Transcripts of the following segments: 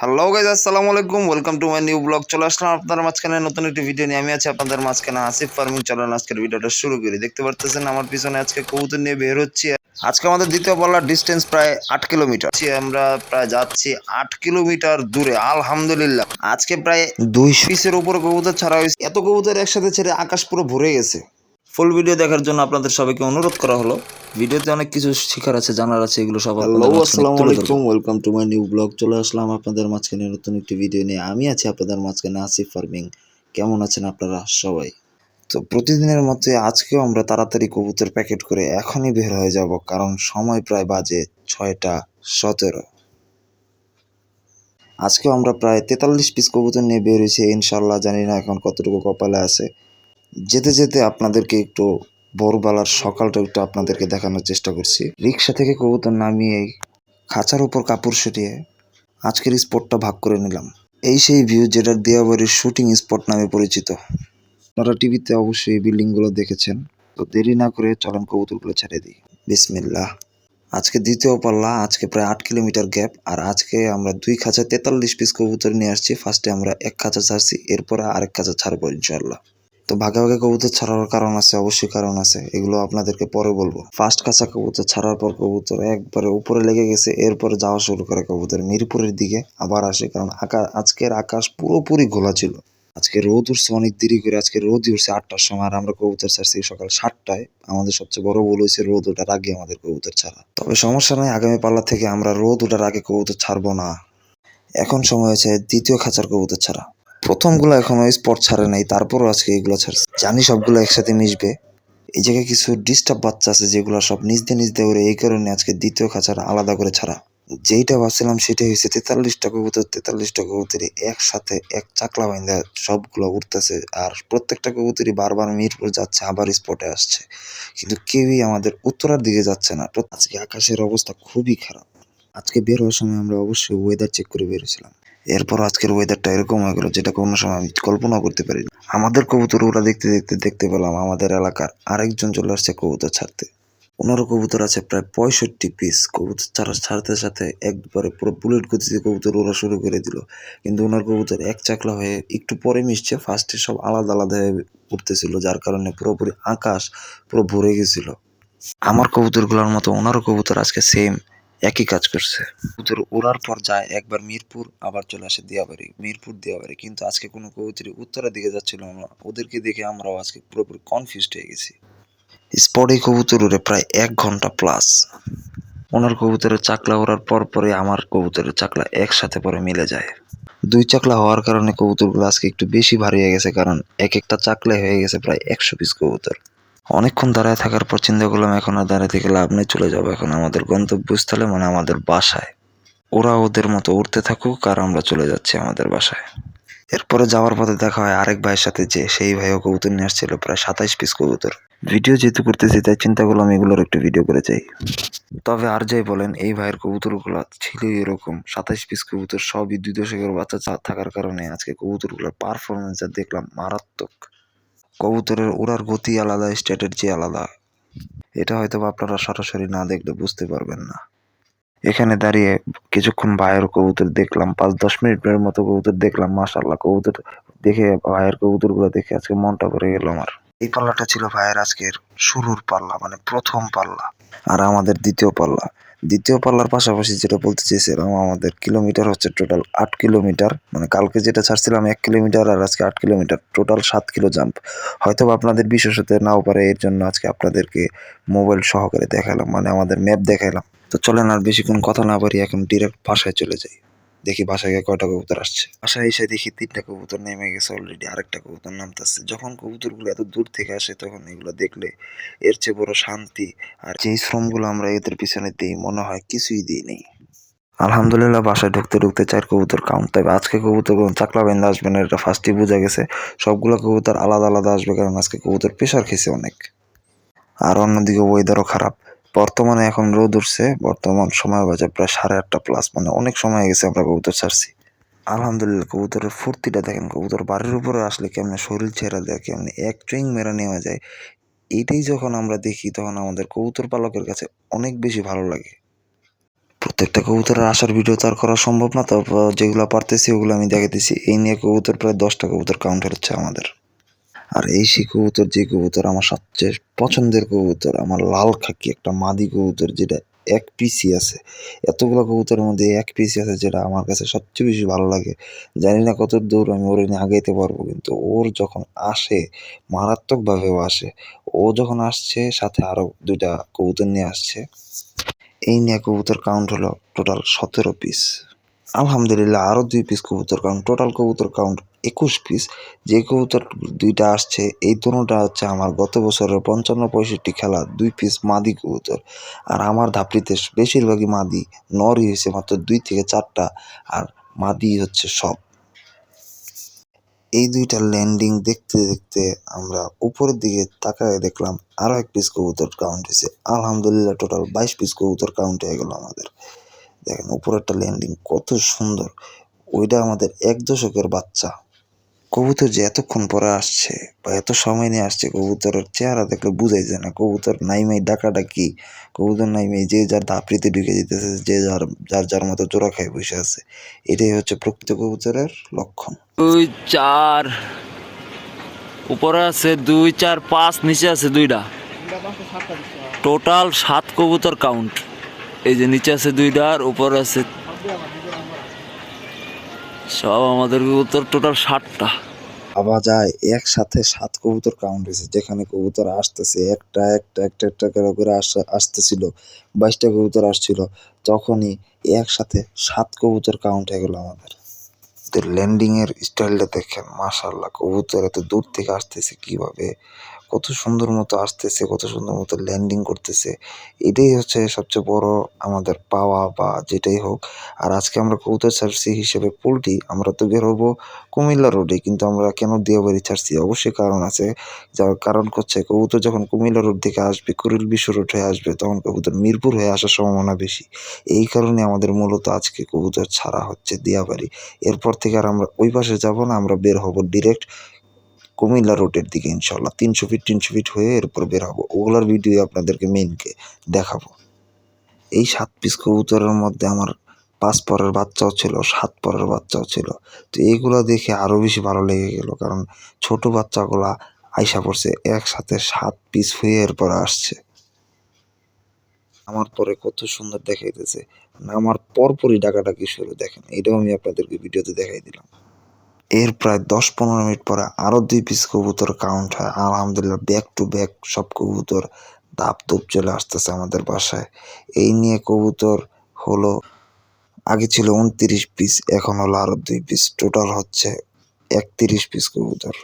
Hello guys, আসসালামু আলাইকুম। Welcome to my new blog. চলে আসলাম আপনার মাঝখানে নতুন একটি ভিডিও নিয়ে। আমি আছি আপনাদের মাঝখানে আসিফ ফার্মিং। চলেন আজকের ভিডিওটা শুরু করি। দেখতে পারতেছেন আমার পিছনে আজকে কবুতর নিয়ে বের হচ্ছি। আজকে আমাদের দ্বিতীয় পাল্লার ডিস্টেন্স প্রায় 8 কিলোমিটার। আমরা প্রায় যাচ্ছি 8 কিলোমিটার দূরে। আলহামদুলিল্লাহ আজকে প্রায় 200 পিসের উপরে কবুতর ছাড়া হয়েছে। এত কবুতর একসাথে ছেড়ে আকাশ পুরো ভরে গেছে। ফুল ভিডিও দেখার জন্য আপনাদের সবাইকে অনুরোধ করা হলো। ভিডিওতে অনেক কিছু শিখার আছে, জানার আছে, এগুলো সব আপনাদের মাঝখানে আসসালামু তুলে আলাইকুম, ধরবো। Welcome to my new blog. চলে আসলাম আপনাদের মাঝখানে নতুন একটি ভিডিও নিয়ে। আমি আছি আপনাদের মাঝখানে আসিফ ফার্মিং। কেমন আছেন আপনারা সবাই? তো প্রতিদিনের মতো আজকেও আমরা তাড়াতাড়ি কবুতর প্যাকেট করে এখনই বের হয়ে যাব, কারণ সময় প্রায় বাজে 6টা 17। আজকেও আমরা প্রায় 43 পিস কবুতর নিয়ে বের হয়েছি ইনশাল্লাহ। জানি না এখন কতটুকু কপালে আছে। যেতে যেতে আপনাদেরকে একটু ভোরবেলার সকালটা একটু আপনাদেরকে দেখানোর চেষ্টা করছি। রিক্সা থেকে কবুতর নামিয়ে খাঁচার উপর কাপড় সরিয়ে আজকের স্পটটা ভাগ করে নিলাম। এই সেই ভিউ যেটা দিয়াবাড়ির শুটিং স্পট নামে পরিচিত। আপনারা টিভিতে অবশ্যই এই বিল্ডিংগুলো দেখেছেন। তো দেরি না করে চলেন কবুতরগুলো ছেড়ে দিই। বিসমিল্লাহ। আজকে দ্বিতীয় পাল্লা, আজকে প্রায় 8 কিলোমিটার গ্যাপ। আর আজকে আমরা 2 খাঁচা 43 পিস কবুতর নিয়ে আসছি। ফার্স্টে আমরা 1 খাঁচা ছাড়ছি, এরপরে আরেক খাঁচা ছাড়বো ইনশাল্লাহ। তো ভাগে ভাগে কবুতর ছাড়ার কারণ আছে, অবশ্যই কারণ আছে, এগুলো আপনাদেরকে পরে বলবো। ফার্স্ট খাঁচা কবুতর ছাড়ার পর কবুতর একবারে উপরে লেগে গেছে, এরপরে যাওয়া শুরু করে কবুতর মিরপুরের দিকে আবার আসে, কারণ আজকের আকাশ পুরোপুরি ঘোলা ছিল। আজকে রোদ উঠছে অনেক দেরি করে। আজকে রোদই উঠছে 8টার সময়, আর আমরা কবুতর ছাড়ছি সকাল 7টায়। আমাদের সবচেয়ে বড় ভুল হয়েছে রোদ ওঠার আগে আমাদের কবুতর ছাড়া। তবে সমস্যা নাই, আগামী পাল্লা থেকে আমরা রোদ ওঠার আগে কবুতর ছাড়বো না। এখন সময় হয়েছে দ্বিতীয় খাঁচার কবুতর ছাড়া। প্রথমগুলো এখনো স্পট ছাড়ে নাই, তারপরও আজকে এগুলো ছাড়ছে। জানি সবগুলো একসাথে মিশবে। এই জায়গায় কিছু ডিস্টার্ব বাচ্চা আছে যেগুলো সব নিজ দিয়ে ওরে, এই কারণে আজকে দ্বিতীয় খাঁচার আলাদা করে ছাড়া। যেইটা ভাবছিলাম সেটাই হয়েছে। 43টা কবুতর, 43টা কবুতরই একসাথে এক চাকলা বাইন্দা সবগুলো উঠতেছে। আর প্রত্যেকটা কবুতরই বারবার মিরপুর যাচ্ছে, আবার স্পটে আসছে, কিন্তু কেউই আমাদের উত্তরার দিকে যাচ্ছে না। আজকে আকাশের অবস্থা খুবই খারাপ। আজকে বের হওয়ার সময় আমরা অবশ্যই ওয়েদার চেক করে বেরোছিলাম। এরপর আজকের ওয়েদারটা এরকম হয়ে গেল যেটা কোনো সময় আমি কল্পনা করতে পারিনি। আমাদের কবুতর ওরা দেখতে দেখতে দেখতে পেলাম আমাদের এলাকার আরেকজন চলে আসছে কবুতর ছাড়তে। ওনারও কবুতর আছে প্রায় 65 পিস। কবুতর ছাড়তে সাথে একবারে পুরো বুলেট গতিতে কবুতর ওরা শুরু করে দিল। কিন্তু ওনার কবুতর এক চাকলা হয়ে একটু পরে মিশছে। ফার্স্টে সব আলাদা আলাদা হয়ে উঠতেছিল, যার কারণে পুরোপুরি আকাশ পুরো ভরে গেছিল। আমার কবুতরগুলোর মতো ওনারও কবুতর আজকে সেম একই কাজ করছে। কবুতর ওড়ার পর যায় একবার মিরপুর, আবার চলে আসে দিয়াবাড়ি, মিরপুর দিয়াবাড়ি। কিন্তু আজকে কোনো কবুতরই উত্তরের দিকে যাচ্ছিল না। ওদেরকে দেখে আমরাও আজকে পুরোপুরি কনফিউজড হয়ে গেছি। স্পটে কবুতর উড়ে প্রায় 1 ঘন্টা প্লাস। ওনার কবুতরের চাকলা ওড়ার পর পরে আমার কবুতরের চাকলা একসাথে পরে মিলে যায়। 2 চাকলা হওয়ার কারণে কবুতরগুলো আজকে একটু বেশি ভারী হয়ে গেছে, কারণ এক একটা চাকলায় হয়ে গেছে প্রায় 100 পিস কবুতর। অনেকক্ষণ দাঁড়ায় থাকার পর চিন্তা করলাম এখন আর দাঁড়িয়ে থেকে লাভ নেই, চলে যাবো এখন আমাদের গন্তব্যস্থলে, মানে আমাদের বাসায়। ওরা ওদের মতো উঠতে থাকুক আর আমরা চলে যাচ্ছি আমাদের বাসায়। এরপরে যাওয়ার পথে দেখা হয় আরেক ভাইয়ের সাথে, যে সেই ভাইও কবুতর নিয়ে আসছিল প্রায় 27 পিস কবুতর। ভিডিও যেহেতু করতেছি তাই চিন্তা করলাম এগুলোর একটু ভিডিও করে যাই। তবে আর যাই বলেন, এই ভাইয়ের কবুতরগুলো ছিল এরকম 27 পিস কবুতর, সবই 2 দশকের বাচ্চা থাকার কারণে আজকে কবুতরগুলোর পারফরমেন্স যা দেখলাম মারাত্মক। কবুতরের ওড়ার গতি আলাদা, স্ট্র্যাটেজি আলাদা। এটা হয়তো আপনারা সরাসরি না দেখলে বুঝতে পারবেন না। এখানে দাঁড়িয়ে কিছুক্ষণ ভাইয়ের কবুতর দেখলাম, 5-10 মিনিটের মতো কবুতর দেখলাম। মাশাআল্লাহ, কবুতর দেখে, ভাইয়ের কবুতরগুলো দেখে আজকে মনটা ভরে গেল আমার। এই পাল্লাটা ছিল ভাইয়ের আজকের শুরুর পাল্লা, মানে প্রথম পাল্লা। আর আমাদের দ্বিতীয় পাল্লা। দ্বিতীয় পাল্লার পাশাপাশি যেটা বলতে চেয়েছিলাম, আমাদের কিলোমিটার হচ্ছে টোটাল 8 কিলোমিটার। মানে কালকে যেটা ছাড়ছিলাম 1 কিলোমিটার, আর আজকে 8 কিলোমিটার, টোটাল 7 কিলো জাম্প। হয়তো আপনাদের বিশ্বাস হতে নাও পারে, এর জন্য আজকে আপনাদেরকে মোবাইল সহকারে দেখালাম, মানে আমাদের ম্যাপ দেখাইলাম। তো চলেন আর বেশিক্ষণ কথা না পারি, এখন ডিরেক্ট বাসায় চলে যাই। দেখি বাসায় গিয়ে কয়টা কবুতর আসছে। বাসায় এসে দেখি 3টা কবুতর নেমে গেছে অলরেডি, আরেকটা কবুতর নামতেছে। যখন কবুতরগুলো এত দূর থেকে আসে তখন এগুলো দেখলে এর চেয়ে বড় শান্তি আর যেই শ্রমগুলো আমরা এদের পিছনে দিই, মনে হয় কিছুই দিই নেই। আলহামদুলিল্লাহ, বাসায় ঢুকতে ঢুকতে 4 কবুতর কাউন্ট। তবে আজকে কবুতর চাকলা বেঁধে আসবে না, এটা ফার্স্টই বোঝা গেছে। সবগুলো কবুতর আলাদা আলাদা আসবে, কারণ আজকে কবুতর প্রেশার খেয়েছে অনেক। আর অন্যদিকে ওয়েদারও খারাপ। বর্তমানে এখন রোদ উঠছে, বর্তমান সময় বাজে প্রায় 8:30 প্লাস, মানে অনেক সময় হয়ে গেছে আমরা কবুতর ছাড়ছি। আলহামদুলিল্লাহ, কবুতরের ফুর্তিটা দেখেন। কবুতর বাড়ির উপরে আসলে কেমনে শরীর ছেড়ে দেয়, কেমনে এক ট্রিং মেরে নেওয়া যায়, এইটাই যখন আমরা দেখি তখন আমাদের কবুতর পালকের কাছে অনেক বেশি ভালো লাগে। প্রত্যেকটা কবুতরের আসার ভিডিও তো আর করা সম্ভব না, তারপর যেগুলো পারতেছি ওগুলো আমি দেখাইতেছি। এই নিয়ে কবুতর প্রায় 10টা কবুতর কাউন্ট হচ্ছে আমাদের। আর এই সেই কবুতর, যে কবুতর আমার সবচেয়ে পছন্দের কবুতর, আমার লাল খাকি একটা মাদি কবুতর, যেটা এক পিসি আছে। এতগুলো কবুতরের মধ্যে এক পিসি আছে, যেটা আমার কাছে সবচেয়ে বেশি ভালো লাগে। জানি না কত দূর আমি ওর নিয়ে আগাইতে পারবো, কিন্তু ওর যখন আসে মারাত্মকভাবেও আসে। ও যখন আসছে সাথে আরো 2টা কবুতর নিয়ে আসছে। এই নিয়ে কবুতর কাউন্ট হলো টোটাল 17 পিস। আলহামদুলিল্লাহ আরও 2 পিস কবুতর কাউন্ট, টোটাল কবুতর কাউন্ট 21 পিস। যে কবুতর 2টা আসছে এই দুটোটা হচ্ছে আমার গত বছরের 55-65 খেলা 2 পিস মাদি কবুতর। আর আমার ধাপড়িতে বেশিরভাগই মাদি, নরই হয়েছে মাত্র 2 থেকে 4টা, আর মাদি হচ্ছে সব। এই 2টা ল্যান্ডিং দেখতে দেখতে আমরা উপরের দিকে তাকায় দেখলাম আরও 1 পিস কবুতর কাউন্ট হয়েছে। আলহামদুলিল্লাহ টোটাল 22 পিস কবুতর কাউন্ট হয়ে গেল আমাদের। দেখেন উপরেরটা ল্যান্ডিং কত সুন্দর, ওইটা আমাদের 1 দশকের বাচ্চা। কবুতর যে এতক্ষণ পরে আসছে বা এত সময় নিয়ে আসছে, কবুতরের চেহারা দেখলে বুঝাই যায় না। কবুতর নাইমাই ডাকাডাকি, কবুতর নাইমাই যে যার ধাপড়িতে ঢুকে যেতেছে, যে যার মতো জোড়া খায় বসে আছে। এটাই হচ্ছে প্রকৃত কবুতরের লক্ষণ। 2 4 উপরে আছে 2 4 5, নিচে আছে 2টা, টোটাল 7 কবুতর কাউন্ট। এই যে নিচে আছে 2টা আর উপরে আছে সব আমাদের কবুতর, টোটাল 7টা। ভাবা যায় একসাথে 7 কবুতর কাউন্ট হয়েছে, যেখানে কবুতর আসতেছে একটা করে আসতেছিল। 22টা কবুতর আসছিল, তখনই একসাথে 7 কবুতর কাউন্ট হয়ে গেল আমাদের। তো ল্যান্ডিং এর স্টাইলটা দেখেন, মাশাআল্লাহ, কবুতর এত দূর থেকে আসতেছে কিভাবে, কত সুন্দর মতো আসতেছে, কত সুন্দর মতো ল্যান্ডিং করতেছে। এটাই হচ্ছে সবচেয়ে বড় আমাদের পাওয়া বা যেটাই হোক। আর আজকে আমরা কবুতর ছাড়ছি হিসেবে পোল্ট্রি, আমরা তো বের হবো কুমিল্লা রোডে, কিন্তু আমরা কেন দিয়াবাড়ি ছাড়ছি অবশ্যই কারণ আছে। যার কারণ হচ্ছে কবুতর যখন কুমিল্লা রোড থেকে আসবে, কুড়িল বিশ্ব রোড হয়ে আসবে, তখন কবুতর মিরপুর হয়ে আসার সম্ভাবনা বেশি। এই কারণে আমাদের মূলত আজকে কবুতর ছাড়া হচ্ছে দিয়াবাড়ি। এরপর থেকে আর আমরা ওই পাশে যাব না, আমরা বের হব ডিরেক্ট কুমিল্লা রোডের দিকে ইনশাল্লাহ। 300 ফিট হয়ে এরপর বের হবো, ওগুলার ভিডিও আপনাদেরকে মেইনকে দেখাবো। এই 7 পিস কবুতরের মধ্যে আমার 5 পরের বাচ্চাও ছিল, 7 পরের বাচ্চাও ছিল। তো এইগুলো দেখে আরো বেশি ভালো লেগে গেল, কারণ ছোট বাচ্চাগুলা আইসা পড়ছে একসাথে 7 পিস হয়ে এরপর আসছে। আমার পরে কত সুন্দর দেখাইতেছে, আমার পরপরই ডাকাডাকি শুরু। দেখেন এটাও আমি আপনাদেরকে ভিডিওতে দেখাই দিলাম। এর প্রায় 10-15 মিনিট পরে আরো 2 পিস কবুতর কাউন্ট হয়। আলহামদুলিল্লাহ ব্যাক টু ব্যাক সব কবুতর ধাপ ধুপ চলে আসতেছে আমাদের বাসায়। এই নিয়ে কবুতর হলো, আগে ছিল 29 পিস, এখন হলো আরো 2 পিস, টোটাল হচ্ছে 31 পিস কবুতর।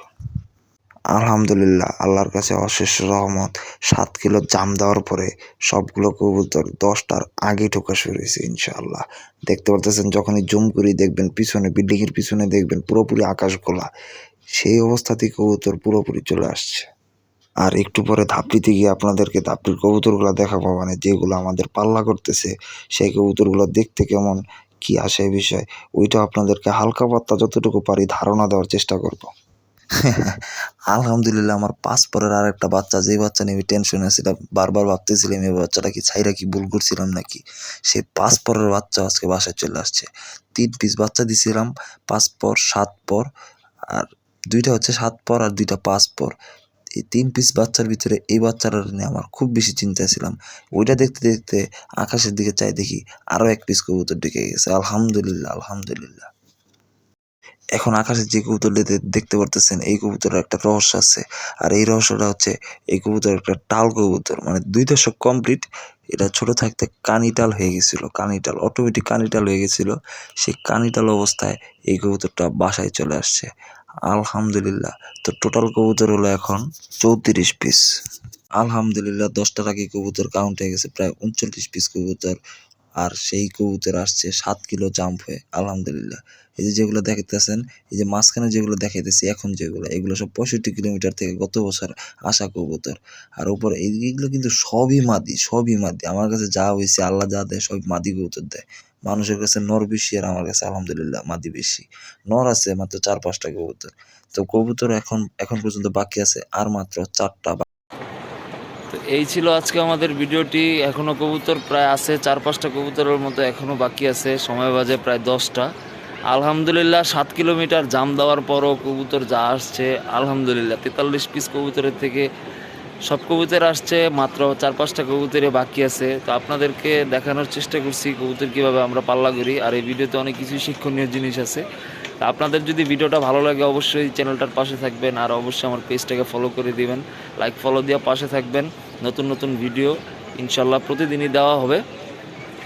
আলহামদুলিল্লাহ আল্লাহর কাছে অশেষ রহমত, 7 কিলো জাম দেওয়ার পরে সবগুলো কবুতর 10টার আগে ঢোকা শুরু হয়েছে ইনশাআল্লাহ। দেখতে পারতেছেন, যখনই জুম করি দেখবেন পিছনে, বিল্ডিং এর পিছনে দেখবেন পুরোপুরি আকাশ খোলা, সেই অবস্থাতেই কবুতর পুরোপুরি চলে আসছে। আর একটু পরে ধাপড়িতে গিয়ে আপনাদেরকে ধাপড়ির কবুতরগুলো দেখাবো, মানে যেগুলো আমাদের পাল্লা করতেছে, সেই কবুতরগুলো দেখতে কেমন, কি আসে এই বিষয়, ওইটা আপনাদেরকে হালকা পাতলা যতটুকু পারি ধারণা দেওয়ার চেষ্টা করব। আলহামদুলিল্লাহ আমার 5 পরের আর একটা বাচ্চা, যেই বাচ্চা নিয়ে টেনশন আছে, বারবার ভাবতেছিলাম এই বাচ্চাটা কি ছাইরা কি ভুল করছিলাম নাকি। সেই 5 পরের বাচ্চা আজকে বাসায় চলে আসছে। 3 পিস বাচ্চা দিছিলাম, 5 পর 7 পর, আর 2টা হচ্ছে 7 পর আর 2টা 5 পর। এই 3 পিস বাচ্চার ভিতরে এই বাচ্চাটা নিয়ে আমার খুব বেশি চিন্তায় ছিলাম। ওইটা দেখতে দেখতে আকাশের দিকে চাই, দেখি আরো 1 পিস কবুতর ঢুকে গেছে। আলহামদুলিল্লাহ আলহামদুলিল্লাহ। এখন আকাশে যে কবুতরটা দেখতে পারতেছেন, এই কবুতরের একটা রহস্য আছে। আর এই রহস্যটা হচ্ছে, এই কবুতর একটা টাল কবুতর, মানে 2 দশক কমপ্লিট। এটা ছোট থাকতে কানিটাল হয়ে গেছিল, কানিটাল অটোমেটিক কানিটাল হয়ে গেছিল। সেই কানিটাল অবস্থায় এই কবুতরটা বাসায় চলে আসছে। আলহামদুলিল্লাহ। তো টোটাল কবুতর হলো এখন 34 পিস। আলহামদুলিল্লাহ 10টার আগে কবুতর কাউন্ট হয়ে গেছে প্রায় 39 পিস কবুতর। আর সেই কবুতর আসছে 7 কিলো জাম্প হয়ে। আলহামদুলিল্লাহ। এই যে যেগুলো দেখাইতেছেন, এই যে মাঝখানে যেগুলো দেখাইতেছি এখন, যেগুলো এগুলো সব 65 কিলোমিটার থেকে গত বছর আসা কবুতর। আর উপরে এইগুলো কিন্তু সবই মাদি, সবই মাদি। আমার কাছে যা হয়েছে, আল্লাহ যা দেয় সব মাদি কবুতর দেয়। মানুষের কাছে নর বেশি, আর আমার কাছে আলহামদুলিল্লাহ মাদি বেশি। নর আছে মাত্র 4-5টা কবুতর। তো কবুতর এখন পর্যন্ত বাকি আছে আর মাত্র 4টা। তো এই ছিল আজকে আমাদের ভিডিওটি। এখনও কবুতর প্রায় আছে 4-5টা কবুতরের মতো এখনও বাকি আছে, সময় বাজে প্রায় 10টা। আলহামদুলিল্লাহ 7 কিলোমিটার জাম দেওয়ার পরও কবুতর যা আসছে আলহামদুলিল্লাহ 43 পিস কবুতরের থেকে সব কবুতর আসছে, মাত্র 4-5টা কবুতরে বাকি আছে। তো আপনাদেরকে দেখানোর চেষ্টা করছি কবুতর কীভাবে আমরা পাল্লা করি, আর এই ভিডিওতে অনেক কিছু শিক্ষণীয় জিনিস আছে। তো আপনাদের যদি ভিডিওটা ভালো লাগে অবশ্যই চ্যানেলটার পাশে থাকবেন, আর অবশ্যই আমার পেজটাকে ফলো করে দিবেন, লাইক ফলো দিয়ে পাশে থাকবেন। নতুন নতুন ভিডিও ইনশাল্লাহ প্রতিদিনই দেওয়া হবে।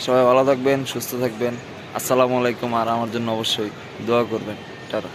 সবাই ভালো থাকবেন, সুস্থ থাকবেন। আসসালামু আলাইকুম, আর আমার জন্য অবশ্যই দোয়া করবেন। টাটা।